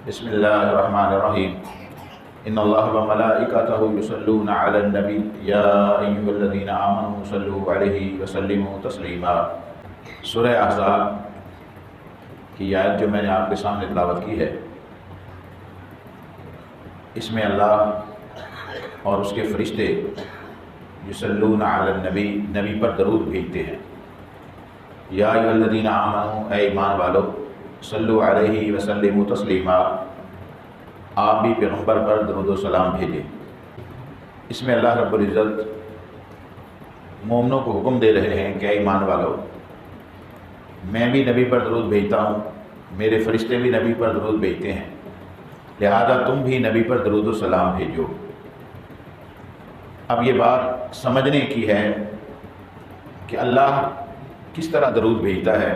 بسم اللہ الرحمن الرحیم ان اللہ وملائکتہ یصلون علی النبی یا ایھا الذین آمنوا صلوا علیہ وسلموا تسلیما۔ سورہ احزاب کی آیت جو میں نے آپ کے سامنے تلاوت کی ہے، اس میں اللہ اور اس کے فرشتے یصلون علی النبی، نبی پر درود بھیجتے ہیں۔ یا ایھا الذین آمنوا، اے ایمان والو، صلو علیہ وسلموا تسلیما، آپ بھی پیغمبر پر درود و سلام بھیجیں۔ اس میں اللہ رب العزت مومنوں کو حکم دے رہے ہیں کہ اے ایمان والو، میں بھی نبی پر درود بھیجتا ہوں، میرے فرشتے بھی نبی پر درود بھیجتے ہیں، لہذا تم بھی نبی پر درود و سلام بھیجو۔ اب یہ بات سمجھنے کی ہے کہ اللہ کس طرح درود بھیجتا ہے،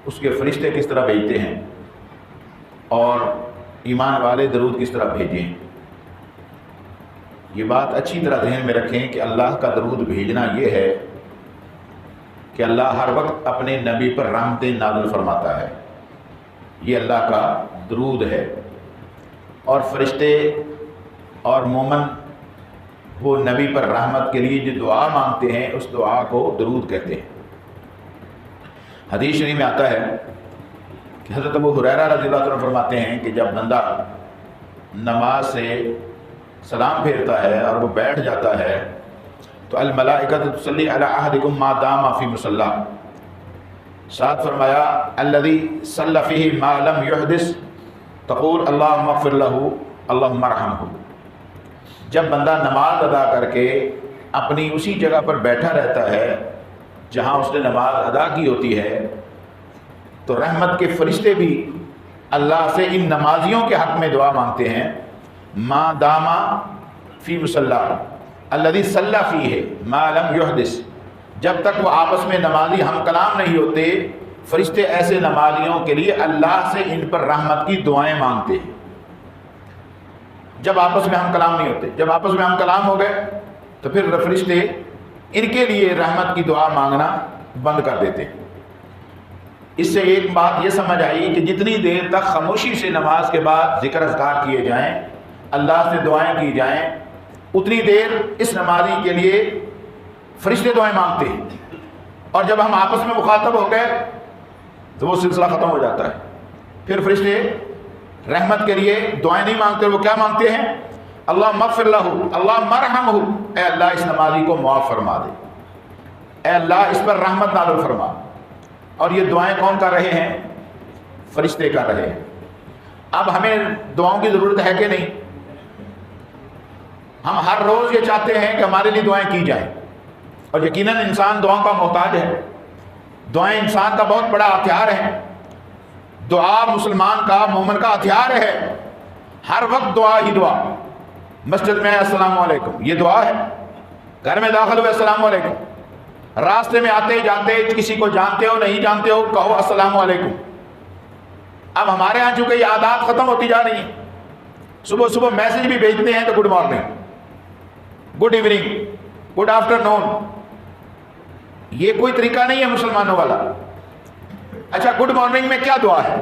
اس کے فرشتے کس طرح بھیجتے ہیں، اور ایمان والے درود کس طرح بھیجیں۔ یہ بات اچھی طرح ذہن میں رکھیں کہ اللہ کا درود بھیجنا یہ ہے کہ اللہ ہر وقت اپنے نبی پر رحمتیں نازل فرماتا ہے، یہ اللہ کا درود ہے، اور فرشتے اور مومن وہ نبی پر رحمت کے لیے جو دعا مانگتے ہیں اس دعا کو درود کہتے ہیں۔ حدیث شریف میں آتا ہے کہ حضرت ابو ہریرہ رضی اللہ عنہ فرماتے ہیں کہ جب بندہ نماز سے سلام پھیرتا ہے اور وہ بیٹھ جاتا ہے تو الملائکۃ تصلی علی احدکم ما دام فی مصلی، ساتھ فرمایا الذی صلی فیہ ما لم یحدث تقول اللہم اغفر لہ اللہم ارحمہ۔ جب بندہ نماز ادا کر کے اپنی اسی جگہ پر بیٹھا رہتا ہے جہاں اس نے نماز ادا کی ہوتی ہے، تو رحمت کے فرشتے بھی اللہ سے ان نمازیوں کے حق میں دعا مانگتے ہیں۔ ما داما فی مصلی الذی صلی فیہ ما لم یحدث، جب تک وہ آپس میں نمازی ہم کلام نہیں ہوتے، فرشتے ایسے نمازیوں کے لیے اللہ سے ان پر رحمت کی دعائیں مانگتے ہیں۔ جب آپس میں ہم کلام نہیں ہوتے، جب آپس میں ہم کلام ہو گئے تو پھر فرشتے ان کے لیے رحمت کی دعا مانگنا بند کر دیتے ہیں۔ اس سے ایک بات یہ سمجھ آئی کہ جتنی دیر تک خاموشی سے نماز کے بعد ذکر اذکار کیے جائیں، اللہ سے دعائیں کی جائیں، اتنی دیر اس نمازی کے لیے فرشتے دعائیں مانگتے ہیں، اور جب ہم آپس میں مخاطب ہو گئے تو وہ سلسلہ ختم ہو جاتا ہے۔ پھر فرشتے رحمت کے لیے دعائیں نہیں مانگتے، وہ کیا مانگتے ہیں؟ اللہم اغفر لہ اللہم ارحمہ، اے اللہ اس نمازی کو معاف فرما دے، اے اللہ اس پر رحمت نازل فرما۔ اور یہ دعائیں کون کر رہے ہیں؟ فرشتے کر رہے ہیں۔ اب ہمیں دعاؤں کی ضرورت ہے کہ نہیں؟ ہم ہر روز یہ چاہتے ہیں کہ ہمارے لیے دعائیں کی جائیں، اور یقیناً انسان دعاؤں کا محتاج ہے، دعائیں انسان کا بہت بڑا ہتھیار ہے، دعا مسلمان کا، مومن کا ہتھیار ہے۔ ہر وقت دعا ہی دعا، مسجد میں السلام علیکم یہ دعا ہے، گھر میں داخل ہوئے السلام علیکم، راستے میں آتے جاتے کسی کو جانتے ہو نہیں جانتے ہو کہو السلام علیکم۔ اب ہمارے ہاں چونکہ یہ عادات ختم ہوتی جا رہی ہیں، صبح صبح میسج بھی بھیجتے ہیں تو good morning, good evening, good afternoon, یہ کوئی طریقہ نہیں ہے مسلمانوں والا۔ اچھا گڈ مارننگ میں کیا دعا ہے؟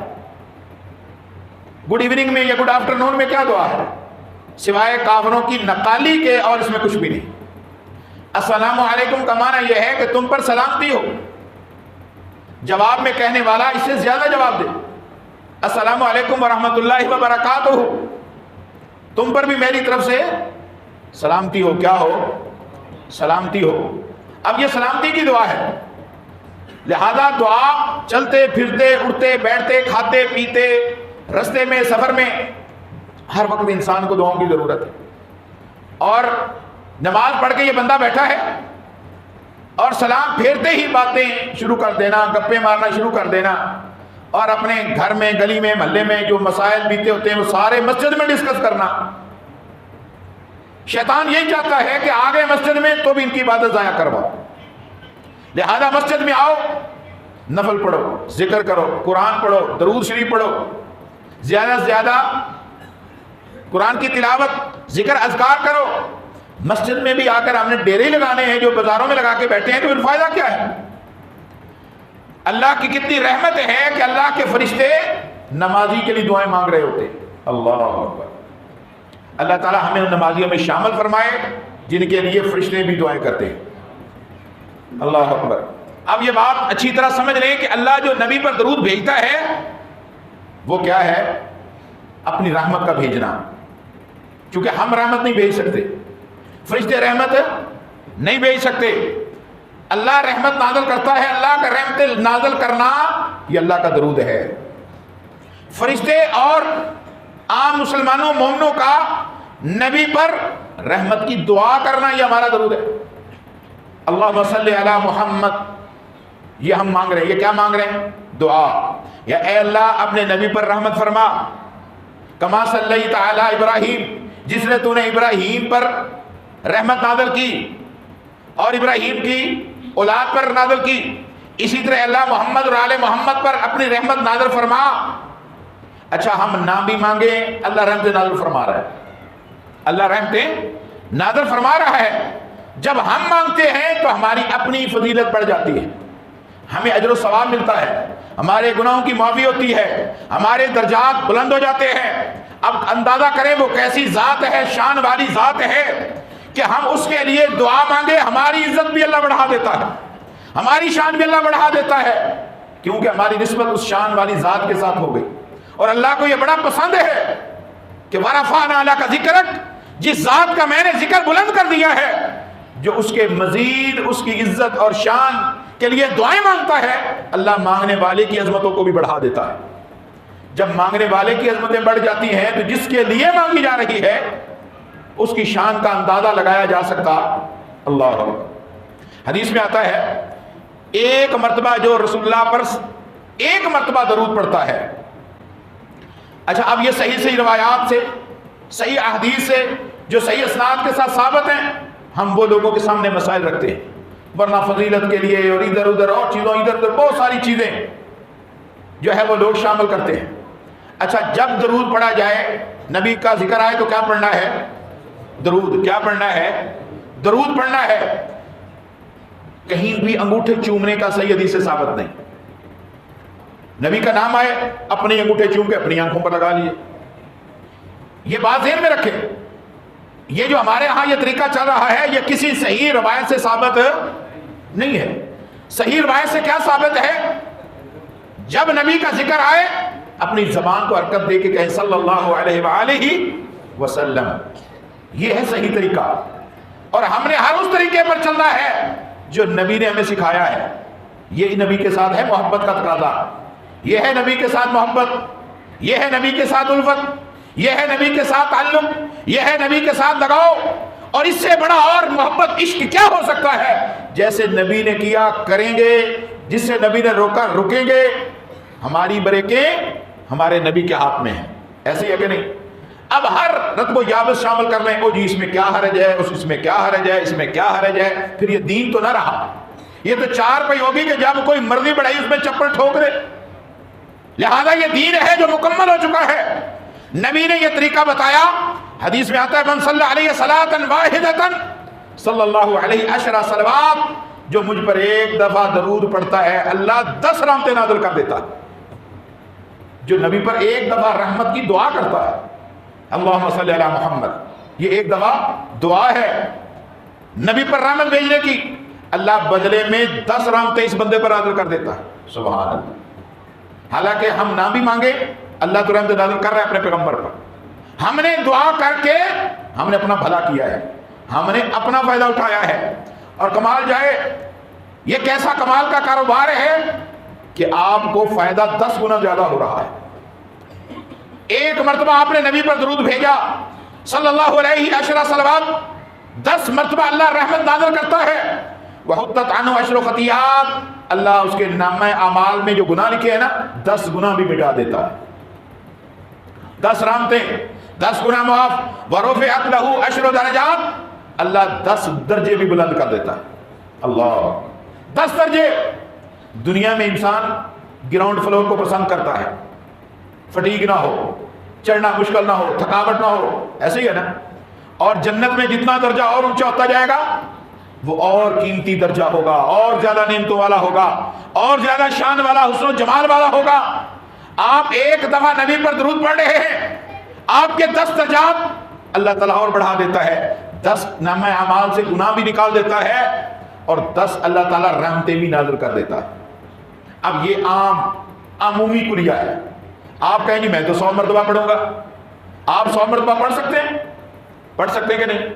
گڈ ایوننگ میں یا گڈ آفٹر نون میں کیا دعا ہے؟ سوائے کافروں کی نقالی کے اور اس میں کچھ بھی نہیں۔ السلام علیکم کا معنی یہ ہے کہ تم پر سلامتی ہو، جواب میں کہنے والا اس سے زیادہ جواب دے، السلام علیکم ورحمۃ اللہ وبرکاتہ، تم پر بھی میری طرف سے سلامتی ہو، کیا ہو؟ سلامتی ہو۔ اب یہ سلامتی کی دعا ہے، لہذا دعا چلتے پھرتے اٹھتے بیٹھتے کھاتے پیتے رستے میں سفر میں ہر وقت انسان کو دعاؤں کی ضرورت ہے۔ اور نماز پڑھ کے یہ بندہ بیٹھا ہے اور سلام پھیرتے ہی باتیں شروع کر دینا، گپیں مارنا شروع کر دینا، اور اپنے گھر میں گلی میں محلے میں جو مسائل بیتے ہوتے ہیں وہ سارے مسجد میں ڈسکس کرنا۔ شیطان یہی چاہتا ہے کہ آگے مسجد میں تو بھی ان کی عبادت ضائع کرواؤ، لہذا مسجد میں آؤ، نفل پڑھو، ذکر کرو، قرآن پڑھو، درود شریف پڑھو، زیادہ سے زیادہ قرآن کی تلاوت، ذکر اذکار کرو۔ مسجد میں بھی آ کر ہم نے ڈیرے لگانے ہیں جو بازاروں میں لگا کے بیٹھے ہیں، تو پھر فائدہ کیا ہے؟ اللہ کی کتنی رحمت ہے کہ اللہ کے فرشتے نمازی کے لیے دعائیں مانگ رہے ہوتے ہیں۔ اللہ اکبر۔ اللہ تعالیٰ ہمیں ان نمازیوں میں شامل فرمائے جن کے لیے فرشتے بھی دعائیں کرتے ہیں۔ اللہ اکبر۔ اب یہ بات اچھی طرح سمجھ لیں کہ اللہ جو نبی پر درود بھیجتا ہے وہ کیا ہے؟ اپنی رحمت کا بھیجنا، چونکہ ہم رحمت نہیں بھیج سکتے، فرشتے رحمت نہیں بھیج سکتے، اللہ رحمت نازل کرتا ہے۔ اللہ کا رحمت نازل کرنا یہ اللہ کا درود ہے۔ فرشتے اور عام مسلمانوں مومنوں کا نبی پر رحمت کی دعا کرنا یہ ہمارا درود ہے۔ اللہم صلی علی محمد، یہ ہم مانگ رہے ہیں۔ یہ کیا مانگ رہے ہیں؟ دعا۔ یا اے اللہ اپنے نبی پر رحمت فرما، کما صلیت علی ابراہیم، جس نے تو نے ابراہیم پر رحمت نازل کی اور ابراہیم کی اولاد پر نازل کی، اسی طرح اللہ محمد اور آل محمد پر اپنی رحمت نازل فرما۔ اچھا، ہم نام بھی مانگیں، اللہ رحمت نازل فرما رہا ہے، اللہ رحمت نازل فرما رہا ہے۔ جب ہم مانگتے ہیں تو ہماری اپنی فضیلت بڑھ جاتی ہے، ہمیں اجر و ثواب ملتا ہے، ہمارے گناہوں کی معافی ہوتی ہے، ہمارے درجات بلند ہو جاتے ہیں۔ اب اندازہ کریں وہ کیسی ذات ہے، شان والی ذات ہے کہ ہم اس کے لیے دعا مانگے، ہماری عزت بھی اللہ بڑھا دیتا ہے، ہماری شان بھی اللہ بڑھا دیتا ہے، کیونکہ ہماری نسبت اس شان والی ذات کے ساتھ ہو گئی۔ اور اللہ کو یہ بڑا پسند ہے کہ وَرَفَعْنَا لَكَ ذِكْرَكَ، جس ذات کا میں نے ذکر بلند کر دیا ہے، جو اس کے مزید اس کی عزت اور شان کے لیے دعائیں مانگتا ہے، اللہ مانگنے والے کی عظمتوں کو بھی بڑھا دیتا ہے۔ جب مانگنے والے کی عظمتیں بڑھ جاتی ہیں تو جس کے لیے مانگی جا رہی ہے اس کی شان کا اندازہ لگایا جا سکتا۔ اللہ حدیث میں آتا ہے ایک مرتبہ جو رسول اللہ پر ایک مرتبہ درود پڑھتا ہے۔ اچھا، اب یہ صحیح روایات سے، صحیح احادیث سے جو صحیح اسناد کے ساتھ ثابت ہیں، ہم وہ لوگوں کے سامنے مسائل رکھتے ہیں، ورنہ فضیلت کے لیے اور ادھر ادھر اور چیزوں، ادھر ادھر بہت ساری چیزیں جو ہے وہ لوگ شامل کرتے ہیں۔ اچھا، جب درود پڑھا جائے، نبی کا ذکر آئے تو کیا پڑھنا ہے؟ درود۔ کیا پڑھنا ہے؟ درود پڑھنا ہے۔ کہیں بھی انگوٹھے چومنے کا صحیح حدیث سے ثابت نہیں۔ نبی کا نام آئے، اپنے انگوٹھے چوم کے اپنی آنکھوں پر لگا لیے۔ یہ بات ذہن میں رکھیں، یہ جو ہمارے ہاں یہ طریقہ چل رہا ہے یہ کسی صحیح روایت سے ثابت نہیں ہے۔ صحیح روایت سے کیا ثابت ہے؟ جب نبی کا ذکر آئے اپنی زبان کو حرکت دے کے کہیں صلی اللہ علیہ وآلہ وسلم، یہ ہے صحیح طریقہ۔ اور ہم نے ہر اس طریقے پر چلنا ہے جو نبی نے ہمیں سکھایا ہے۔ یہ نبی کے ساتھ ہے محبت کا تقاضا، یہ ہے نبی کے ساتھ محبت، یہ ہے نبی کے ساتھ الفت، یہ ہے نبی کے ساتھ تعلق، یہ ہے نبی کے ساتھ لگاؤ۔ اور اس سے بڑا اور محبت عشق کیا ہو سکتا ہے؟ جیسے نبی نے کیا کریں گے، جس سے نبی نے روکا رکیں گے۔ ہماری بریکیں ہمارے نبی کے ہاتھ میں ہیں، ایسے ہی ہے کہ نہیں؟ اب ہر رتب و یابس شامل کر لیں، او جی اس میں کیا حرج ہے، اس میں کیا حرج ہے، اس میں کیا حرج ہے، پھر یہ دین تو نہ رہا۔ یہ تو چار پہ ہوگی کہ جب کوئی مرضی بڑھائی اس میں چپل ٹھوک دے۔ لہذا یہ دین ہے جو مکمل ہو چکا ہے۔ نبی نے یہ طریقہ بتایا، حدیث میں آتا ہے من صلی علیہ صلاۃ واحدۃ صلی اللہ علیہ عشر صلوات، جو مجھ پر ایک دفعہ درود پڑھتا ہے اللہ 10 رحمتیں نازل کر دیتا ہے۔ جو نبی پر ایک دفعہ رحمت کی دعا کرتا ہے، اللہم صلی علی محمد، یہ ایک دفعہ دعا ہے نبی پر رحمت بھیجنے کی، اللہ بدلے میں 10 رحمتیں اس بندے پر نازل کر دیتا ہے۔ سبحان اللہ۔ حالانکہ ہم نہ بھی مانگے اللہ تو رحمت نازل کر رہا ہے اپنے پیغمبر پر۔ ہم نے دعا کر کے ہم نے اپنا بھلا کیا ہے، ہم نے اپنا فائدہ اٹھایا ہے۔ اور کمال جائے، یہ کیسا کمال کا کاروبار ہے کہ آپ کو فائدہ 10 گنا زیادہ ہو رہا ہے۔ ایک مرتبہ آپ نے نبی پر درود بھیجا صلی اللہ علیہ عشر صلوات، 10 مرتبہ اللہ رحمت نازل کرتا ہے۔ وحطت عنہ عشر خطیئات، اللہ اس کے نامہ اعمال میں جو گناہ لکھے ہیں نا 10 گناہ بھی مٹا دیتا ہے۔ 10 رحمتیں، 10 گناہ معاف۔ ورفعت لہ عشر درجات، اللہ 10 درجے بھی بلند کر دیتا ہے۔ اللہ 10 درجے۔ دنیا میں انسان گراؤنڈ فلور کو پسند کرتا ہے، فٹیگ نہ ہو، چڑھنا مشکل نہ ہو، تھکاوٹ نہ ہو، ایسے ہی ہے نا؟ اور جنت میں جتنا درجہ اور اونچا ہوتا جائے گا وہ اور قیمتی درجہ ہوگا، اور زیادہ نعمتوں والا ہوگا، اور زیادہ شان والا، حسن و جمال والا ہوگا۔ آپ ایک دفعہ نبی پر درود پڑھ رہے ہیں، آپ کے 10 درجات اللہ تعالیٰ اور بڑھا دیتا ہے، 10 نامہ اعمال سے گناہ بھی نکال دیتا ہے، اور 10 اللہ تعالیٰ رحمتیں بھی نازل کر دیتا ہے۔ اب یہ عمومی کلیہ ہے۔ آپ کہیں گے میں تو 100 مرتبہ پڑھوں گا، آپ 100 مرتبہ پڑھ سکتے ہیں؟ پڑھ سکتے ہیں کہ نہیں؟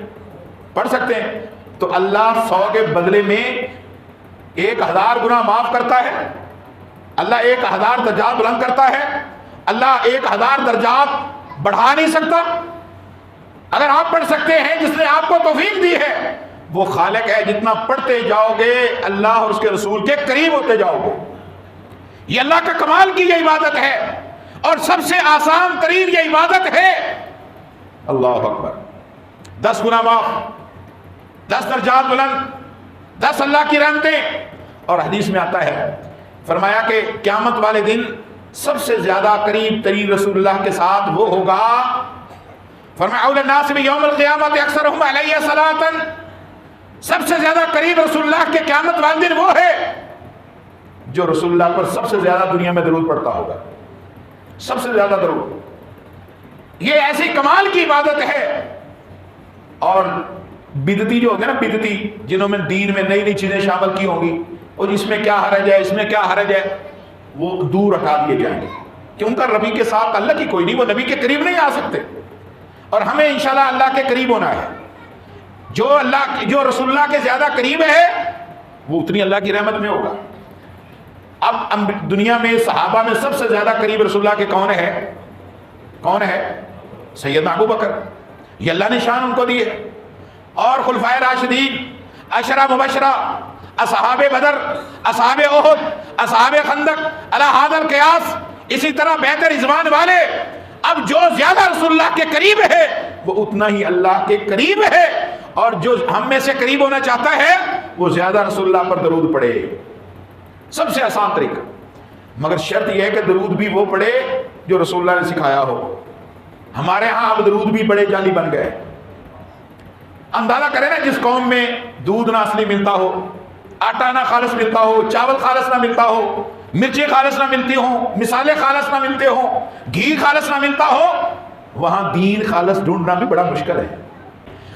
پڑھ سکتے ہیں۔ تو اللہ 100 کے بدلے میں 1000 گناہ معاف کرتا ہے، اللہ 1000 درجات بلند کرتا ہے، اللہ 1000 درجات بڑھا نہیں سکتا؟ اگر آپ پڑھ سکتے ہیں، جس نے آپ کو توفیق دی ہے وہ خالق ہے، جتنا پڑھتے جاؤ گے اللہ اور اس کے رسول کے قریب ہوتے جاؤ گے۔ یہ اللہ کا کمال کی یہ عبادت ہے، اور سب سے آسان ترین یہ عبادت ہے۔ اللہ اکبر، 10 گناہ معاف، 10 درجات بلند، 10 اللہ کی رحمتیں۔ اور حدیث میں آتا ہے، فرمایا کہ قیامت والے دن سب سے زیادہ قریب ترین رسول اللہ کے ساتھ وہ ہوگا، فرمایا اول الناس بیوم القیامت اکثرہم علیہ صلاۃ، سب سے زیادہ قریب رسول اللہ کے قیامت والے دن وہ ہے جو رسول اللہ پر سب سے زیادہ دنیا میں درود پڑھتا ہوگا، سب سے زیادہ درود۔ یہ ایسی کمال کی عبادت ہے۔ اور بدعتی جو ہوتے ہیں نا، بدعتی جنہوں میں دین میں نئی نئی چیزیں شامل کی ہوں گی، اور اس میں کیا حرج ہے، اس میں کیا حرج ہے، وہ دور ہٹا دیے جائیں گے کہ ان کا نبی کے ساتھ تعلق ہی کوئی نہیں، وہ نبی کے قریب نہیں آ سکتے۔ اور ہمیں انشاءاللہ اللہ کے قریب ہونا ہے۔ جو رسول اللہ کے زیادہ قریب ہے وہ اتنی اللہ کی رحمت میں ہوگا۔ اب دنیا میں صحابہ میں سب سے زیادہ قریب رسول اللہ کے کون ہے؟ سیدنا ابو بکر، یہ اللہ نے شان ان کو دی ہے۔ اور خلفائے راشدین، 10 مبشرہ، اصحاب بدر، اصحاب احد، اصحاب خندق، علی ھذا القیاس، اسی طرح بیعت رضوان والے۔ اب جو زیادہ رسول اللہ کے قریب ہے وہ اتنا ہی اللہ کے قریب ہے، اور جو ہم میں سے قریب ہونا چاہتا ہے وہ زیادہ رسول اللہ پر درود پڑھے۔ سب سے آسان طریقہ، مگر شرط یہ ہے کہ درود بھی وہ پڑھے جو رسول اللہ نے سکھایا ہو۔ ہمارے ہاں اب درود بھی بڑے جعلی بن گئے۔ اندازہ کریں نا، جس قوم میں دودھ نہ اصلی ملتا ہو، آٹا نہ خالص ملتا ہو، چاول خالص نہ ملتا ہو، مرچیں خالص نہ ملتی ہوں، مسالے خالص نہ ملتے ہوں، گھی خالص نہ ملتا ہو، وہاں دین خالص ڈھونڈنا بھی بڑا مشکل ہے۔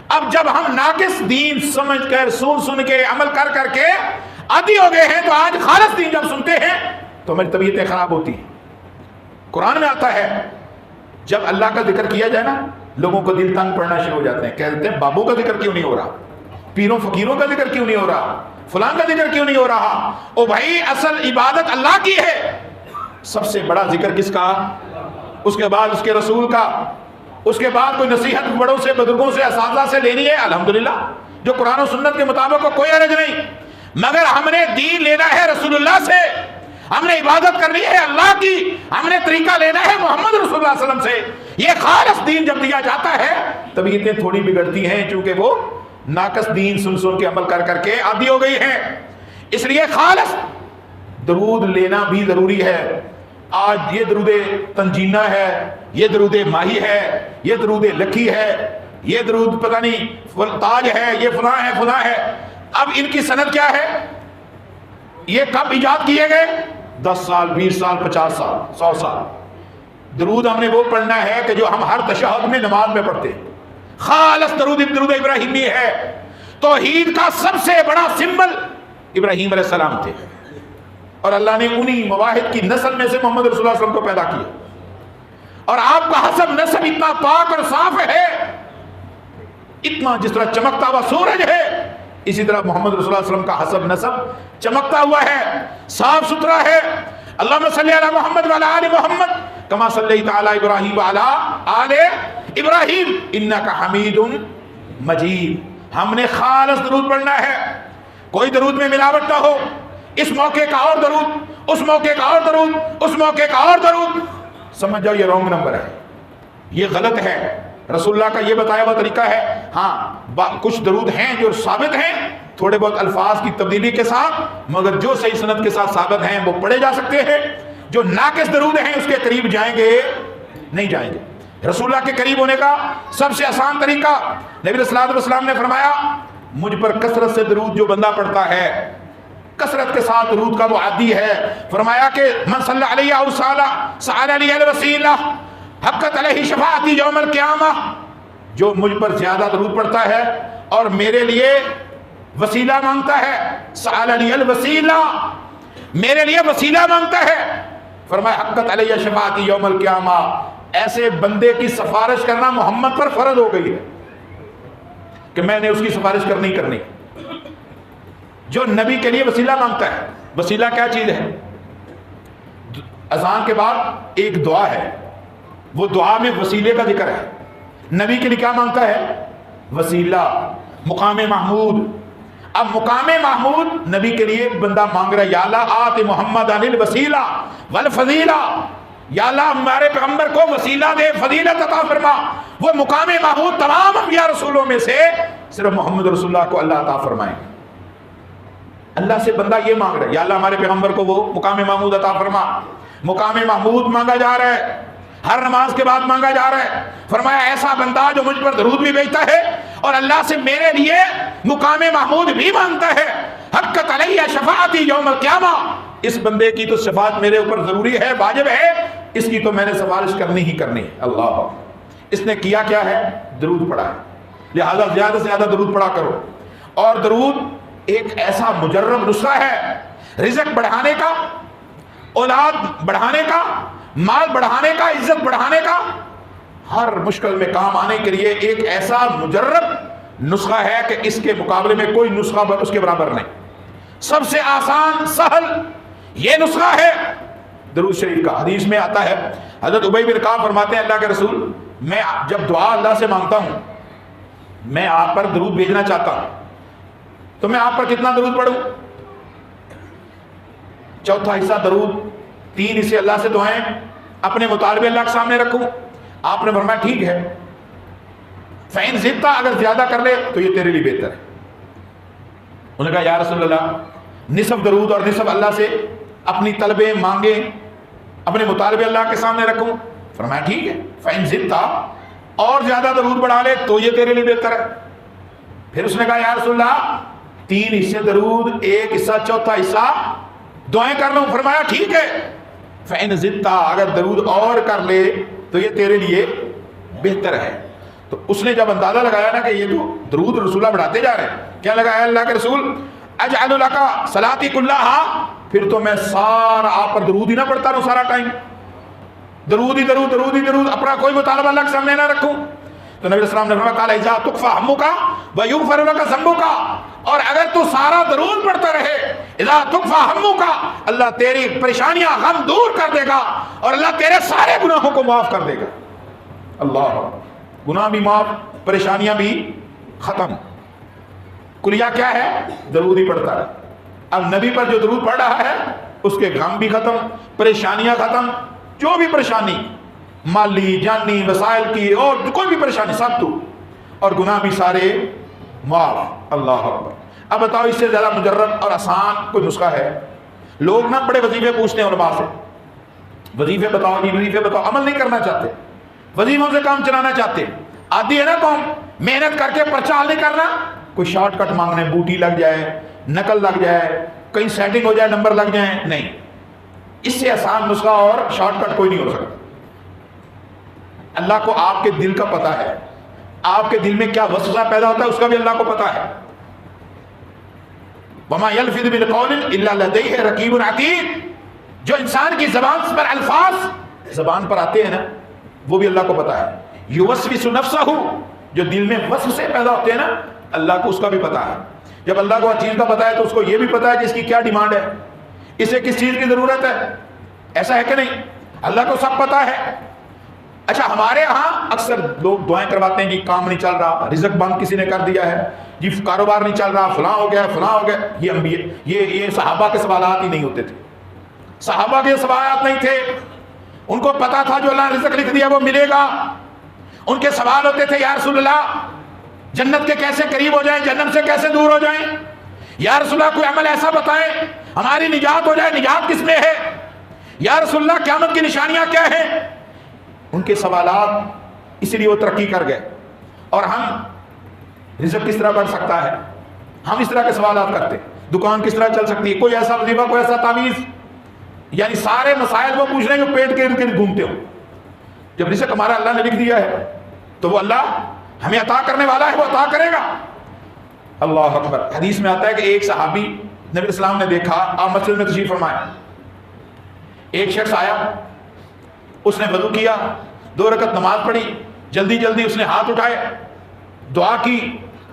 اب جب ہم ناقص دین سمجھ کر سن کے عمل کر کے عادی ہو گئے ہیں، تو آج خالص دین جب سنتے ہیں تو ہماری طبیعتیں خراب ہوتی ہیں۔ قرآن میں آتا ہے جب اللہ کا ذکر کیا جائے نا، لوگوں کو دل تنگ پڑنا شروع ہو جاتے ہیں، کہتے ہیں بابوں کا ذکر کیوں نہیں ہو رہا، پیروں فقیروں کا ذکر کیوں نہیں ہو رہا، فلان کا ذکر کیوں نہیں ہو رہا۔ او بھائی، اصل عبادت اللہ کی ہے۔ سب سے بڑا ذکر کس کا؟ اس کے بعد اس کے رسول کا، اس کے بعد کوئی نصیحت بڑوں سے، بزرگوں سے، اساتذہ سے لینی ہے، الحمدللہ جو قرآن و سنت کے مطابق کوئی حرج نہیں، مگر ہم نے دین لینا ہے رسول اللہ سے، ہم نے عبادت کرنی ہے اللہ کی، ہم نے طریقہ لینا ہے محمد رسول اللہ صلی اللہ علیہ وسلم سے۔ یہ خالص دین جب دیا جاتا ہے طبیعتیں تھوڑی بگڑتی ہیں، چونکہ وہ ناقص دین سن کے عمل کر کے عادی ہو گئی ہیں۔ اس لیے خالص درود لینا بھی ضروری ہے۔ آج یہ درود تنجینہ ہے، یہ درود ماہی ہے، یہ درود لکھی ہے، یہ درود پتہ نہیں تاج ہے، یہ فلاں ہے۔ اب ان کی سند کیا ہے؟ یہ کب ایجاد کیے گئے؟ 10 سال، 20 سال، 50 سال، 100 سال۔ درود ہم نے وہ پڑھنا ہے کہ جو ہم ہر تشہد میں نماز میں پڑھتے ہیں۔ خالص درود ابراہیمی ہے۔ توحید کا سب سے بڑا سمبل ابراہیم علیہ السلام تھے، اور اللہ نے انہی مواحد کی نسل میں سے محمد رسول اللہ صلی اللہ علیہ وسلم کو پیدا کیا۔ اور آپ کا حسب نسب اتنا پاک اور صاف ہے، اتنا جس طرح چمکتا ہوا سورج ہے، اسی طرح محمد رسول اللہ صلی اللہ علیہ وسلم کا حسب نسب چمکتا ہوا ہے، صاف ستھرا ہے۔ اللہم صلی علی محمد وعلی آل محمد کما صلیت علی ابراہیم وعلی آل ابراہیم انک حمید مجید۔ ہم نے خالص درود پڑھنا ہے، کوئی درود میں ملاوٹ نہ ہو، اس موقع کا اور درود، اس موقع کا اور درود، اس موقع کا اور درود۔ سمجھ جاؤ یہ رونگ نمبر ہے، یہ غلط ہے۔ رسول اللہ کا یہ بتایا ہوا طریقہ ہے۔ ہاں کچھ درود ہیں جو ثابت ہیں تھوڑے بہت الفاظ کی تبدیلی کے ساتھ، مگر جو صحیح سند کے ساتھ ثابت ہیں وہ پڑھے جا سکتے ہیں۔ جو ناقص درود ہیں اس کے قریب جائیں گے نہیں جائیں گے۔ رسول اللہ کے قریب ہونے کا سب سے آسان طریقہ، نبی صلی اللہ علیہ وسلم نے فرمایا مجھ پر کثرت سے درود جو بندہ پڑھتا ہے کثرت کے ساتھ درود کا وہ عادی ہے. فرمایا کہ من صلی علیہ او سأل علی الوسیلہ حقت علیہ شفاعتی یوم القیامہ، جو مجھ پر زیادہ درود پڑھتا ہے اور میرے لیے وسیلہ مانگتا ہے، سأل علی الوسیلہ، میرے لیے وسیلہ مانگتا ہے، فرمایا حقت علیہ شفاعتی یوم القیامہ، ایسے بندے کی سفارش کرنا محمد پر فرض ہو گئی ہے کہ میں نے اس کی سفارش کرنی. جو نبی کے لیے وسیلہ مانگتا ہے. وسیلہ کیا چیز ہے؟ اذان کے بعد ایک دعا ہے، وہ دعا میں وسیلے کا ذکر ہے. نبی کے لیے کیا مانگتا ہے؟ وسیلہ، مقام محمود. اب مقام محمود نبی کے لیے ایک بندہ مانگ رہا ہے، یا اللہ آت محمد عن الوسیلہ والفضیلہ، یا اللہ ہمارے پیغمبر کو وسیلہ دے، فضیلت عطا فرما. وہ مقام محمود تمام انبیاء رسولوں میں سے صرف محمد رسول اللہ کو اللہ عطا فرمائیں. اللہ سے بندہ یہ مانگ رہا ہے، یا اللہ ہمارے پیغمبر کو وہ مقام محمود عطا فرما. مقام محمود مانگا جا رہا ہے، ہر نماز کے بعد مانگا جا رہا ہے. فرمایا ایسا بندہ جو مجھ پر درود بھی بھیجتا ہے اور اللہ سے میرے لیے مقام محمود بھی مانگتا ہے، حقت علیہ شفاعتی یوم القیامہ، اس بندے کی تو شفاعت میرے اوپر ضروری ہے، واجب ہے، اس کی تو میں نے سفارش کرنی ہی کرنی ہے. اللہ، اس نے کیا کیا ہے؟ درود پڑھا ہے. لہذا زیادہ سے زیادہ درود پڑھا کرو. اور درود ایک ایسا مجرب نسخہ ہے رزق بڑھانے کا، اولاد بڑھانے کا، مال بڑھانے کا، عزت بڑھانے کا، ہر مشکل میں کام آنے کے لیے ایک ایسا مجرب نسخہ ہے کہ اس کے مقابلے میں کوئی نسخہ اس کے برابر نہیں. سب سے آسان سہل یہ نسخہ ہے درود شریف کا. حدیث میں آتا ہے، حضرت ابی بن کعب فرماتے ہیں اللہ کے رسول، میں جب دعا اللہ سے مانگتا ہوں، میں آپ پر درود بھیجنا چاہتا ہوں، تو میں آپ پر کتنا درود پڑھوں؟ چوتھا حصہ درود، 3 حصے اللہ سے دعائیں اپنے مطالبے اللہ کے سامنے رکھوں. آپ نے فرمایا ٹھیک ہے، فَإِن زِدْتَ، اگر زیادہ کر لے تو یہ تیرے لیے بہتر ہے. انہوں نے کہا یا رسول اللہ، نصف درود اور نصف اللہ سے اپنی طلبیں مانگیں، اپنے مطالبے اللہ کے سامنے رکھوں. فرمایا ٹھیک ہے، فَإِن زِدْتَ، اور زیادہ درود بڑھا لے تو یہ تیرے لیے بہتر ہے. پھر اس نے کہا یا رسول اللہ، 3 حصے درود، 1 حصہ، چوتھا حصہ دعائیں کر لوں. فرمایا ٹھیک ہے، فَإِن زِدْتَ، اگر درود اور کر لے تو یہ تیرے لیے بہتر ہے. تو اس نے جب اندازہ لگایا نا کہ یہ تو درود رسولہ بڑھاتے جا رہے ہیں، کیا لگایا اللہ کے رسول، اجعل لک صلاتی کلھا، پھر تو میں سارا آپ پر درود ہی نہ پڑھتا رہوں، سارا ٹائم درود ہی درود، درود ہی درود، اپنا کوئی مطالبہ اللہ کے سامنے نہ رکھوں. تو نبی صلی اللہ علیہ وسلم نے فرمایا قال اذا تکفی ہمک ویغفر لک ذنبک، اور اگر تو سارا درود پڑھتا رہے، اذا تکفی ہمک، اللہ تیری پریشانیاں غم دور کر دے گا اور اللہ تیرے سارے گناہوں کو معاف کر دے گا. اللہ، گناہ بھی معاف، پریشانیاں بھی ختم. کلیہ کیا ہے؟ درود ہی پڑھتا ہے. اب نبی پر جو درود پڑھ رہا ہے اس کے غم بھی ختم، پریشانیاں ختم، جو بھی پریشانی مالی جانی وسائل کی اور کوئی بھی پریشانی سب تو، اور گناہ بھی سارے معاف. اللہ اکبر. اب بتاؤ اس سے زیادہ مجرب اور آسان کوئی نسخہ ہے؟ لوگ نا بڑے وظیفے پوچھتے ہیں علماء سے، وظیفے بتاؤ جی، وظیفے بتاؤ، عمل نہیں کرنا چاہتے، وظیفوں سے کام چلانا چاہتے. آدھی ہے نا قوم، محنت کر کے پرچہ حل نہیں کرنا، کوئی شارٹ کٹ مانگنے، بوٹی لگ جائے، نقل لگ جائے، کہیں سیٹنگ ہو جائے، نمبر لگ جائیں. نہیں، اس سے آسان نسخہ اور شارٹ کٹ کوئی نہیں ہو سکتا. اللہ کو آپ کے دل کا پتہ ہے، آپ کے دل میں کیا وسوسہ پیدا ہوتا ہے اس کا بھی اللہ کو پتہ ہے. وما يلفظ من قول الا لديه رقیب عتید، جو انسان کی زبان پر الفاظ زبان پر آتے ہیں نا وہ بھی اللہ کو پتہ ہے. یوسوس نفسہ، جو دل میں وسوسے پیدا ہوتے ہیں نا اللہ کو اس کا بھی پتہ ہے. جب اللہ کو ہر چیز کا پتہ ہے تو اس کو یہ بھی پتہ ہے کہ اس کی کیا ڈیمانڈ ہے، اسے کس چیز کی ضرورت ہے. ایسا ہے کہ نہیں؟ اللہ کو سب پتہ ہے. اچھا، ہمارے ہاں اکثر لوگ دعائیں کرواتے ہیں جی کام نہیں چل رہا، رزق بند کسی نے کر دیا ہے، جی کاروبار نہیں چل رہا، فلاں ہو گیا فلاں ہو گیا. یہ انبیاء، یہ صحابہ کے سوالات ہی نہیں ہوتے تھے. صحابہ کے سوالات نہیں تھے، ان کو پتا تھا جو اللہ نے رزق لکھ دیا وہ ملے گا. ان کے سوال ہوتے تھے یا رسول اللہ جنت کے کیسے قریب ہو جائیں، جنت سے کیسے دور ہو جائیں، یا رسول اللہ کوئی عمل ایسا بتائیں ہماری نجات ہو جائے، نجات کس میں ہے، یا رسول اللہ قیامت کی نشانیاں کیا ہیں. ان کے سوالات اس لیے وہ ترقی کر گئے. اور ہم رزق کس طرح بڑھ سکتا ہے، ہم اس طرح کے سوالات کرتے. دکان کس طرح چل سکتی ہے، کوئی ایسا وظیفہ، کوئی ایسا تعویذ، یعنی سارے مسائل وہ پوچھ رہے ہیں جو پیٹ کے ارد گرد گھومتے ہو. جب رزق ہمارا اللہ نے لکھ دیا ہے تو وہ اللہ ہمیں عطا کرنے والا ہے، وہ عطا کرے گا. اللہ اکبر. حدیث میں آتا ہے کہ ایک صحابی نبی علیہ السلام نے دیکھا، آپ مسجد میں تشریف فرمائے، ایک شخص آیا، اس نے وضو کیا، 2 رکعت نماز پڑھی، جلدی جلدی اس نے ہاتھ اٹھائے، دعا کی،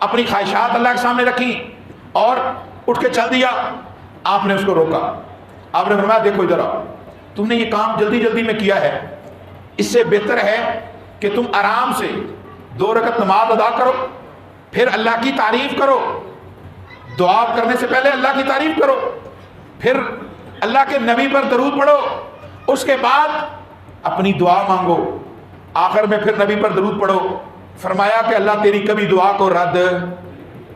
اپنی خواہشات اللہ کے سامنے رکھی اور اٹھ کے چل دیا. آپ نے اس کو روکا، آپ نے فرمایا دیکھو ادھر آؤ، تم نے یہ کام جلدی جلدی میں کیا ہے، اس سے بہتر ہے کہ تم آرام سے 2 رکعت نماز ادا کرو، پھر اللہ کی تعریف کرو، دعا کرنے سے پہلے اللہ کی تعریف کرو، پھر اللہ کے نبی پر درود پڑھو، اس کے بعد اپنی دعا مانگو، آخر میں پھر نبی پر درود پڑھو. فرمایا کہ اللہ تیری کبھی دعا کو رد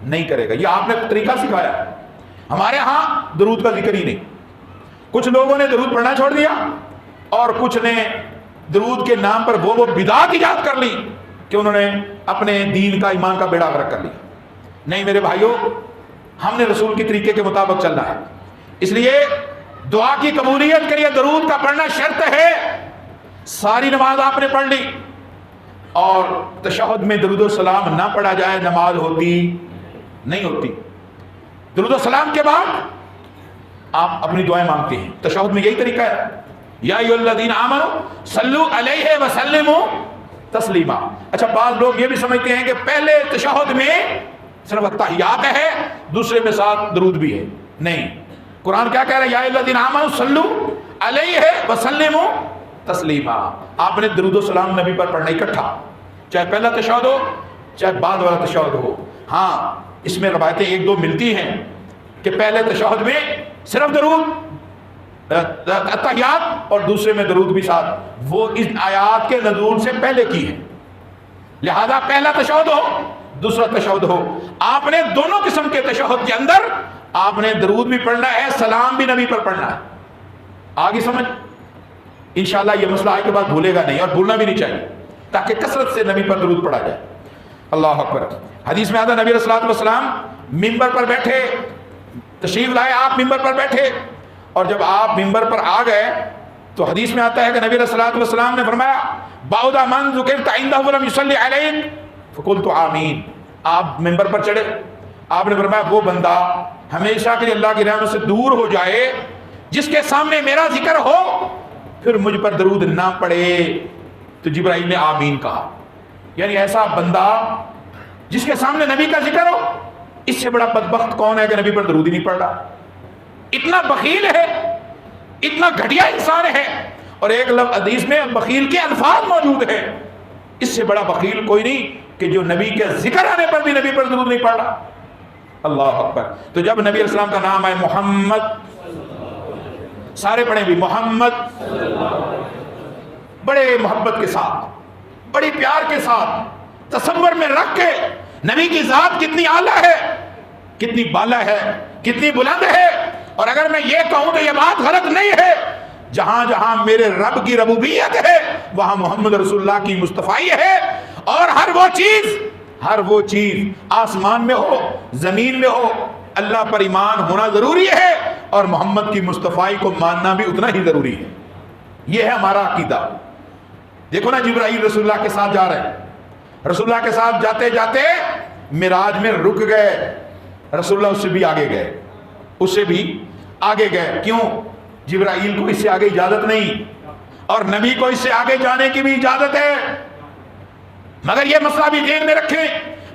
نہیں کرے گا. یہ آپ نے طریقہ سکھایا. ہمارے ہاں درود کا ذکر ہی نہیں. کچھ لوگوں نے درود پڑھنا چھوڑ دیا اور کچھ نے درود کے نام پر وہ بدعت ایجاد کر لی کہ انہوں نے اپنے دین کا، ایمان کا بیڑا غرق کر لیا. نہیں میرے بھائیوں، ہم نے رسول کے طریقے کے مطابق چلنا ہے. اس لیے دعا کی قبولیت کے لیے درود کا پڑھنا شرط ہے. ساری نماز آپ نے پڑھ لی اور تشہد میں درود و سلام نہ پڑھا جائے، نماز ہوتی نہیں ہوتی. درود و سلام کے بعد آپ اپنی دعائیں مانگتے ہیں. تشہد میں یہی طریقہ ہے، یا ایھا الذین آمنوا صلوا علیہ وسلموا تسلیما. اچھا، بعض لوگ یہ بھی سمجھتے ہیں کہ پہلے تشہد میں صرف تحیات ہے، دوسرے میں ساتھ درود بھی ہے. نہیں، قرآن کیا کہہ رہا ہے؟ یا ایھا الذین آمنوا صلوا علیہ وسلموا تسلیما. آپ نے درود و سلام نبی پر پڑھنا اکٹھا، چاہے پہلا تشہد ہو چاہے بعد والا تشہد ہو. ہاں، اس میں روایتیں 1-2 ملتی ہیں کہ پہلے تشہد میں صرف درود تحیات اور دوسرے میں درود بھی ساتھ، وہ اس آیات کے نزول سے پہلے کی ہے. لہذا پہلا تشہد ہو دوسرا تشہد ہو، آپ نے دونوں قسم کے تشہد کے اندر آپ نے درود بھی پڑھنا ہے، سلام بھی نبی پر پڑھنا ہے. آگے سمجھ؟ انشاءاللہ یہ مسئلہ آج کے بعد بھولے گا نہیں اور بھولنا بھی نہیں چاہیے، تاکہ کثرت سے نبی پر درود پڑھا جائے. اللہ اکبر. حدیث میں آتا ہے نبی علیہ الصلوۃ والسلام ممبر پر بیٹھے، تشریف لائے، آپ ممبر پر بیٹھے، اور جب آپ ممبر پر آ گئے تو حدیث میں آتا ہے کہ نبی علیہ الصلوۃ والسلام نے فرمایا بعد من ذکرت عنده ولم يصلي عليك فقلت آمین. آپ ممبر پر چڑھے، آپ نے فرمایا وہ بندہ ہمیشہ کے لیے اللہ کی رحمت سے دور ہو جائے جس کے سامنے میرا ذکر ہو پھر مجھ پر درود نہ پڑے. تو جبرائیل نے آمین کہا. یعنی ایسا بندہ جس کے سامنے نبی کا ذکر ہو، اس سے بڑا بدبخت کون ہے کہ نبی پر درود ہی نہیں پڑھ رہا. اتنا بخیل ہے، اتنا گھٹیا انسان ہے. اور ایک لفظ حدیث میں بخیل کے الفاظ موجود ہیں، اس سے بڑا بخیل کوئی نہیں کہ جو نبی کے ذکر آنے پر بھی نبی پر درود نہیں پڑھ رہا. اللہ اکبر. تو جب نبی علیہ السلام کا نام آئے محمد، سارے پڑھیں بھی محمد، بڑے محبت کے ساتھ، بڑی پیار کے ساتھ تصور میں رکھ کے نبی کی ذات کتنی اعلیٰ ہے، کتنی بالا ہے، کتنی بلند ہے. اور اگر میں یہ کہوں تو یہ بات غلط نہیں ہے، جہاں جہاں میرے رب کی ربوبیت ہے وہاں محمد رسول اللہ کی مصطفیٰ ہے. اور ہر وہ چیز آسمان میں ہو زمین میں ہو، اللہ پر ایمان ہونا ضروری ہے اور محمد کی مصطفیٰ کو ماننا بھی اتنا ہی ضروری ہے. یہ ہے ہمارا عقیدہ. دیکھو نا، جبرائیل رسول اللہ کے ساتھ جا رہے ہیں، رسول اللہ کے ساتھ جاتے جاتے معراج میں رک گئے، رسول اللہ اس سے بھی آگے گئے، اس سے بھی آگے گئے. کیوں؟ جبرائیل کو اس سے آگے اجازت نہیں اور نبی کو اس سے آگے جانے کی بھی اجازت ہے. مگر یہ مسئلہ بھی ذہن میں رکھیں،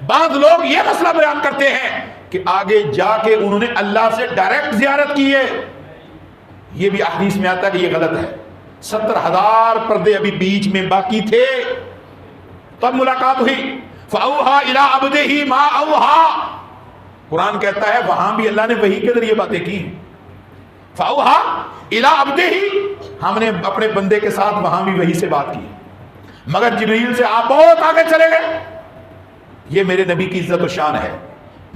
بعض لوگ یہ مسئلہ بیان کرتے ہیں کہ آگے جا کے انہوں نے اللہ سے ڈائریکٹ زیارت کی ہے. یہ بھی حدیث میں آتا ہے کہ یہ غلط ہے. 70,000 پردے ابھی بیچ میں باقی تھے، تب ملاقات ہوئی. فَأَوْحَا إِلَىٰ عَبْدِهِ مَا أَوْحَا. قرآن کہتا ہے وہاں بھی اللہ نے وحی کے ذریعے باتیں کی. فَأَوْحَا إِلَىٰ عَبْدِهِ، ہم نے اپنے بندے کے ساتھ وہاں بھی وحی سے بات کی. مگر جبریل سے آپ بہت آگے چلے گئے. یہ میرے نبی کی عزت و شان ہے،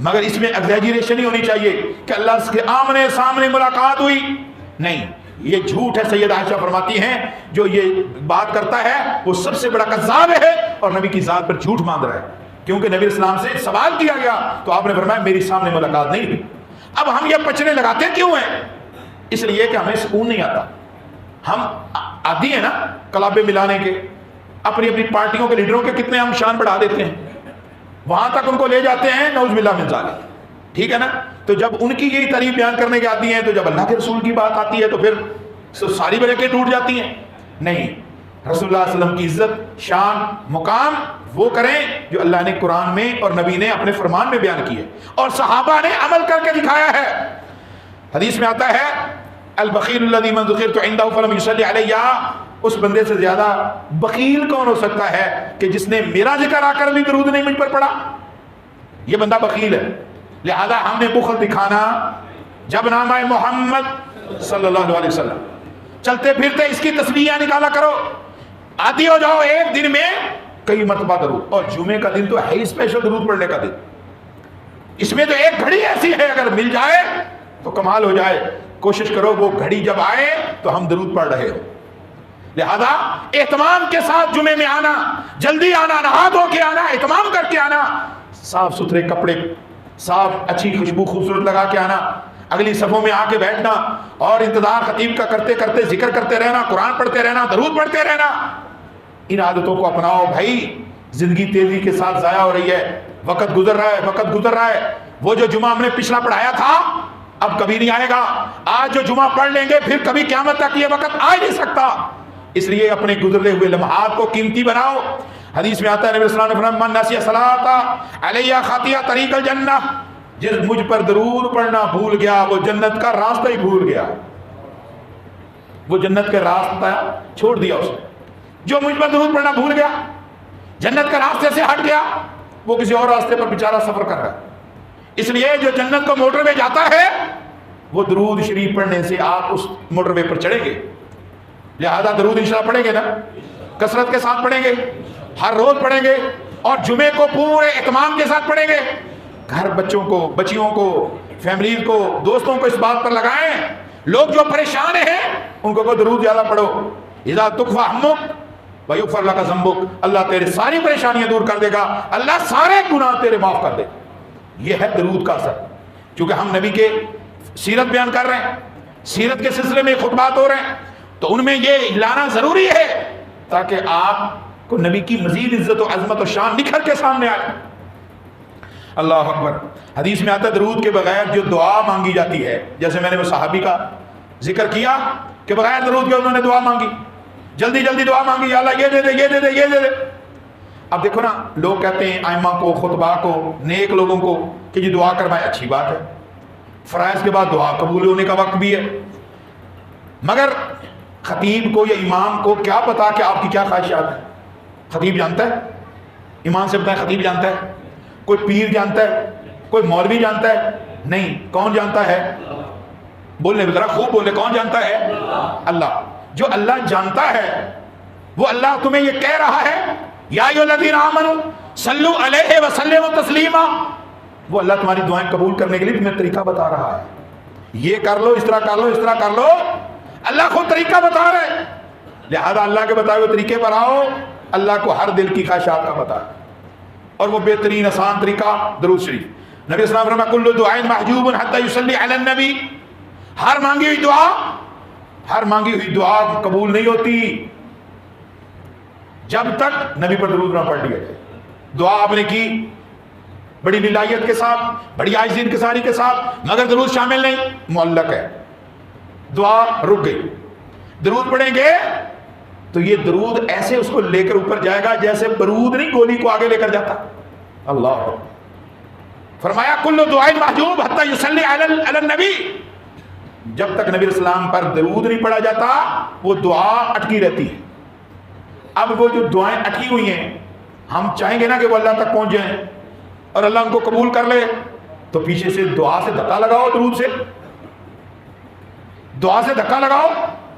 مگر اس میں ایگزیجریشن نہیں ہونی چاہیے کہ اللہ کے آمنے سامنے ملاقات ہوئی. نہیں، یہ جھوٹ ہے. سیدہ عائشہ فرماتی ہیں جو یہ بات کرتا ہے وہ سب سے بڑا کذاب ہے اور نبی کی ذات پر جھوٹ باندھ رہا ہے. کیونکہ نبی اسلام سے سوال کیا گیا تو آپ نے فرمایا میری سامنے ملاقات نہیں ہوئی. اب ہم یہ پچنے لگاتے کیوں ہیں؟ اس لیے کہ ہمیں سکون نہیں آتا. ہم عادی ہیں نا کلابے ملانے کے، اپنی اپنی پارٹیوں کے لیڈروں کے کتنے ہم شان بڑھا دیتے ہیں، وہاں تک ان کو لے جاتے ہیں، نعوذ باللہ من ذالک. ٹھیک ہے نا؟ تو جب ان کی یہی تعریف بیان کرنے کی آتی ہیں، تو جب اللہ کے رسول کی بات آتی ہے تو پھر ساری برکتیں ٹوٹ جاتی ہیں. نہیں، رسول اللہ صلی اللہ علیہ وسلم کی عزت، شان، مقام وہ کریں جو اللہ نے قرآن میں اور نبی نے اپنے فرمان میں بیان کیے اور صحابہ نے عمل کر کے دکھایا ہے. حدیث میں آتا ہے البخیل الذی من ذکرت عنده فلم یصلی علی، اس بندے سے زیادہ بخیل کون ہو سکتا ہے کہ جس نے میرا ذکر آ کر بھی درود نہیں مجھ پر پڑھا؟ یہ بندہ بخیل ہے. لہذا ہم نے بخل دکھانا جب نام آئے محمد صلی اللہ علیہ وسلم، چلتے پھرتے اس کی تسبیحیں نکالا کرو، عادی ہو جاؤ ایک دن میں کئی مرتبہ درود. اور جمعے کا دن تو ہے ہی اسپیشل درود پڑھنے کا دن، اس میں تو ایک گھڑی ایسی ہے اگر مل جائے تو کمال ہو جائے. کوشش کرو وہ گھڑی جب آئے تو ہم درود پڑھ رہے ہو. لہذا اہتمام کے ساتھ جمعے میں آنا، جلدی آنا، نہا دھو کے آنا، اہتمام کر کے آنا، صاف ستھرے کپڑے، صاف اچھی خوشبو خوبصورت لگا کے آنا، اگلی صفوں میں آ کے بیٹھنا اور انتظار خطیب کا کرتے کرتے ذکر کرتے رہنا، قرآن پڑھتے رہنا، درود پڑھتے رہنا. ان عادتوں کو اپناؤ بھائی. زندگی تیزی کے ساتھ ضائع ہو رہی ہے، وقت گزر رہا ہے، وقت گزر رہا ہے. وہ جو جمعہ ہم نے پچھلا پڑھایا تھا اب کبھی نہیں آئے گا. آج جو جمعہ پڑھ لیں گے پھر کبھی قیامت تک یہ وقت آ نہیں سکتا. اس لیے اپنے گزرے ہوئے لمحات کو قیمتی بناؤ. حدیث میں آتا ہے نبی صلی اللہ علیہ وسلم نے فرمایا من نسی صلاۃ علیہ خطیہ طریق الجنہ، جس مجھ پر درود پڑھنا بھول گیا وہ جنت کا راستہ ہی بھول گیا، وہ جنت کا راستہ چھوڑ دیا اس نے. جو مجھ پر درود پڑھنا بھول گیا، جنت کے راستے سے ہٹ گیا، وہ کسی اور راستے پر بیچارہ سفر کر رہا ہے. اس لیے جو جنت کو موٹر وے جاتا ہے وہ درود شریف پڑھنے سے آپ اس موٹر وے پر چڑھیں گے. لہذا درود انشاءاللہ پڑھیں گے نا، کثرت کے ساتھ پڑھیں گے، ہر روز پڑھیں گے، اور جمعے کو پورے اہتمام کے ساتھ پڑھیں گے. گھر بچوں کو، بچیوں کو، فیملیز کو، دوستوں کو اس بات پر لگائیں. لوگ جو پریشان ہیں ان کو درود زیادہ پڑھو. اذا تکفی ہمک ویغفر لک ذنبک، اللہ تیرے ساری پریشانیاں دور کر دے گا، اللہ سارے گناہ تیرے معاف کر دے. یہ ہے درود کا اثر. کیونکہ ہم نبی کے سیرت بیان کر رہے ہیں، سیرت کے سلسلے میں خطبات ہو رہے ہیں، تو ان میں یہ لانا ضروری ہے تاکہ آپ کو نبی کی مزید عزت و عظمت و شان نکھر کے سامنے آئے. اللہ اکبر. حدیث میں آتا ہے درود کے بغیر جو دعا مانگی جاتی ہے، جیسے میں نے وہ صحابی کا ذکر کیا کہ بغیر درود کے انہوں نے دعا مانگی، جلدی جلدی دعا مانگی، یا اللہ یہ دے دے، یہ دے دے، یہ دے دے. اب دیکھو نا، لوگ کہتے ہیں ائمہ کو، خطبہ کو، نیک لوگوں کو کہ جی دعا کروائے، اچھی بات ہے، فرائض کے بعد دعا قبول ہونے کا وقت بھی ہے. مگر خطیب کو یا امام کو کیا پتا کہ آپ کی کیا خواہشات ہیں؟ خطیب جانتا ہے؟ امام سے بتائیں، خطیب جانتا ہے؟ کوئی پیر جانتا ہے؟ کوئی مولوی جانتا ہے؟ نہیں. کون جانتا ہے؟ بولنے ذرا خوب بولے، کون جانتا ہے؟ اللہ. جو اللہ جانتا ہے وہ اللہ تمہیں یہ کہہ رہا ہے یا ایھا الذین آمنوا صلوا علیہ وسلموا تسلیما، وہ اللہ تمہاری دعائیں قبول کرنے کے لیے تمہیں طریقہ بتا رہا ہے. یہ کر لو، اس طرح کر لو، اس طرح کر لو. اللہ خود طریقہ بتا رہے، لہذا اللہ کے بتائے ہوئے طریقے پر آؤ. اللہ کو ہر دل کی خواہشات کا پتہ ہے، اور وہ بہترین آسان طریقہ درود شریف. نبی صلی اللہ علیہ وسلم کل دعاء محجوب حتی یصلی علی النبی، ہر مانگی ہوئی دعا قبول نہیں ہوتی جب تک نبی پر درود نہ پڑھ لیا جائے. دعا آپ نے کی بڑی للہیت کے ساتھ، بڑی عاجزی انکساری کے ساتھ، مگر درود شامل نہیں، معلق ہے، دعا رک گئی. درود پڑھیں گے تو یہ درود ایسے اس کو لے کر اوپر جائے گا جیسے برود نہیں گولی کو آگے لے کر جاتا. اللہ فرمایا کل دعاء محجوب حتی یصلی علی النبی، جب تک نبی اسلام پر درود نہیں پڑھا جاتا وہ دعا اٹکی رہتی ہے. اب وہ جو دعائیں اٹکی ہوئی ہیں ہم چاہیں گے نا کہ وہ اللہ تک پہنچ جائیں اور اللہ ان کو قبول کر لے، تو پیچھے سے دعا سے دھکا لگاؤ، درود سے دعا سے دھکا لگاؤ،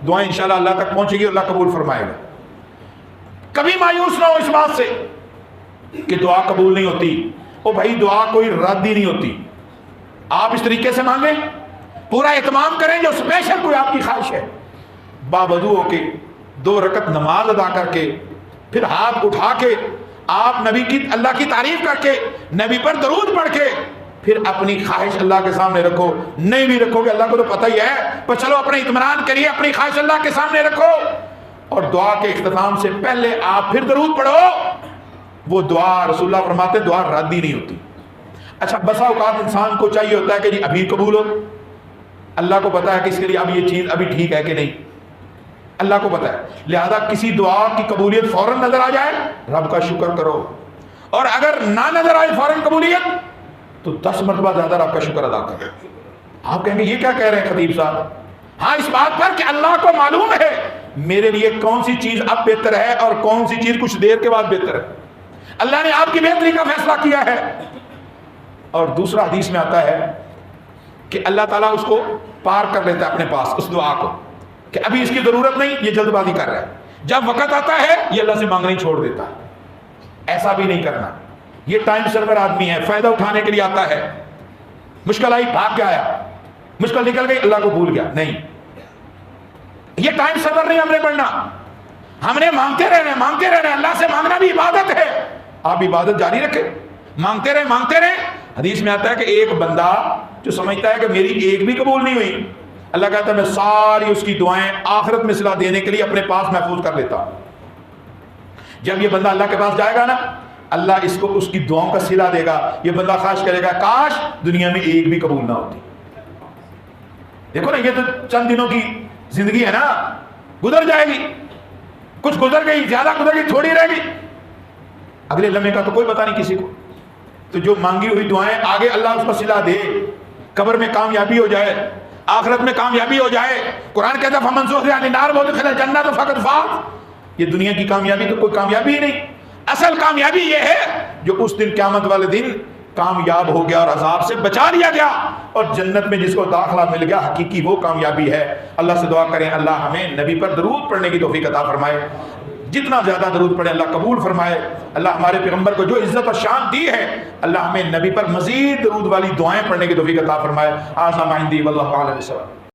دعائیں انشاءاللہ اللہ تک پہنچے گی، اللہ قبول فرمائے گا. کبھی مایوس نہ ہو اس بات سے کہ دعا قبول نہیں ہوتی. او بھائی دعا کوئی رد ہی نہیں ہوتی. آپ اس طریقے سے مانگیں، پورا اہتمام کریں جو اسپیشل کوئی آپ کی خواہش ہے، باوضو ہو کے 2 رکعت نماز ادا کر کے، پھر ہاتھ اٹھا کے آپ نبی کی، اللہ کی تعریف کر کے، نبی پر درود پڑھ کے پھر اپنی خواہش اللہ کے سامنے رکھو. نہیں بھی رکھو گے اللہ کو تو پتہ ہی ہے، پر چلو اپنے اطمینان کے لیے اپنی خواہش اللہ کے سامنے رکھو. اور دعا کے اختتام سے پہلے آپ پھر درود پڑھو. وہ دعا رسول اللہ فرماتے دعا رد ہی نہیں ہوتی. اچھا بسا اوقات انسان کو چاہیے ہوتا ہے کہ جی ابھی قبول ہو. اللہ کو پتا ہے کہ اس کے لیے اب یہ چیز ابھی ٹھیک ہے کہ نہیں، اللہ کو پتا ہے. لہذا کسی دعا کی قبولیت فوراً نظر آ جائے رب کا شکر کرو، اور اگر نہ نظر آئے فوراً قبولیت تو 10 مرتبہ زیادہ رب کا شکر ادا کرو. آپ کہیں گے یہ کیا کہہ رہے ہیں خطیب صاحب؟ ہاں اس بات پر کہ اللہ کو معلوم ہے میرے لیے کون سی چیز اب بہتر ہے اور کون سی چیز کچھ دیر کے بعد بہتر ہے. اللہ نے آپ کی بہتری کا فیصلہ کیا ہے. اور دوسرا حدیث میں آتا ہے کہ اللہ تعالیٰ اس کو پار کر لیتا ہے اپنے پاس، اس دعا کو، کہ ابھی اس کی ضرورت نہیں، یہ جلد بازی کر رہا ہے. جب وقت آتا ہے یہ اللہ سے مانگنا ہی چھوڑ دیتا ہے. ایسا بھی نہیں کرنا. یہ ٹائم سرور آدمی ہے، فائدہ اٹھانے کے لیے آتا ہے. مشکل آئی بھاگ کے آیا، مشکل نکل گئی اللہ کو بھول گیا. نہیں، یہ ٹائم سرور نہیں ہم نے پڑھنا. ہم نے مانگتے رہنا. اللہ سے مانگنا بھی عبادت ہے. آپ عبادت جاری رکھیں، مانگتے رہیں. حدیث میں آتا ہے کہ ایک بندہ جو سمجھتا ہے کہ میری ایک بھی قبول نہیں ہوئی، اللہ کہتا ہے میں ساری اس کی دعائیں آخرت میں صلہ دینے کے لیے اپنے پاس محفوظ کر لیتا ہوں. جب یہ بندہ اللہ کے پاس جائے گا نا، اللہ اس کو اس کی دعاؤں کا صلہ دے گا. یہ بندہ خواہش کرے گا کاش دنیا میں ایک بھی قبول نہ ہوتی. دیکھو نا، یہ تو چند دنوں کی زندگی ہے نا، گزر جائے گی. کچھ گزر گئی، زیادہ گزر گئی، تھوڑی رہ گئی. اگلے لمحے کا تو کوئی پتہ نہیں کسی کو. تو جو مانگی ہوئی دعائیں آگے اللہ اس کو صلہ دے، قبر میں کامیابی ہو جائے، آخرت میں کامیابی ہو جائے. قرآن کہتا ہے فمن زحزح عن النار وادخل الجنة فقد فاز. یہ دنیا کی کامیابی تو کوئی کامیابی ہی نہیں. اصل کامیابی یہ ہے جو اس دن قیامت والے دن کامیاب ہو گیا اور عذاب سے بچا لیا گیا اور جنت میں جس کو داخلہ مل گیا، حقیقی وہ کامیابی ہے. اللہ سے دعا کریں اللہ ہمیں نبی پر درود پڑھنے کی توفیق عطا فرمائے. جتنا زیادہ درود پڑھے اللہ قبول فرمائے. اللہ ہمارے پیغمبر کو جو عزت اور شان دی ہے، اللہ ہمیں نبی پر مزید درود والی دعائیں پڑھنے کی توفیق عطا فرمائے. آسا مہندی واللہ اعلم بالصواب.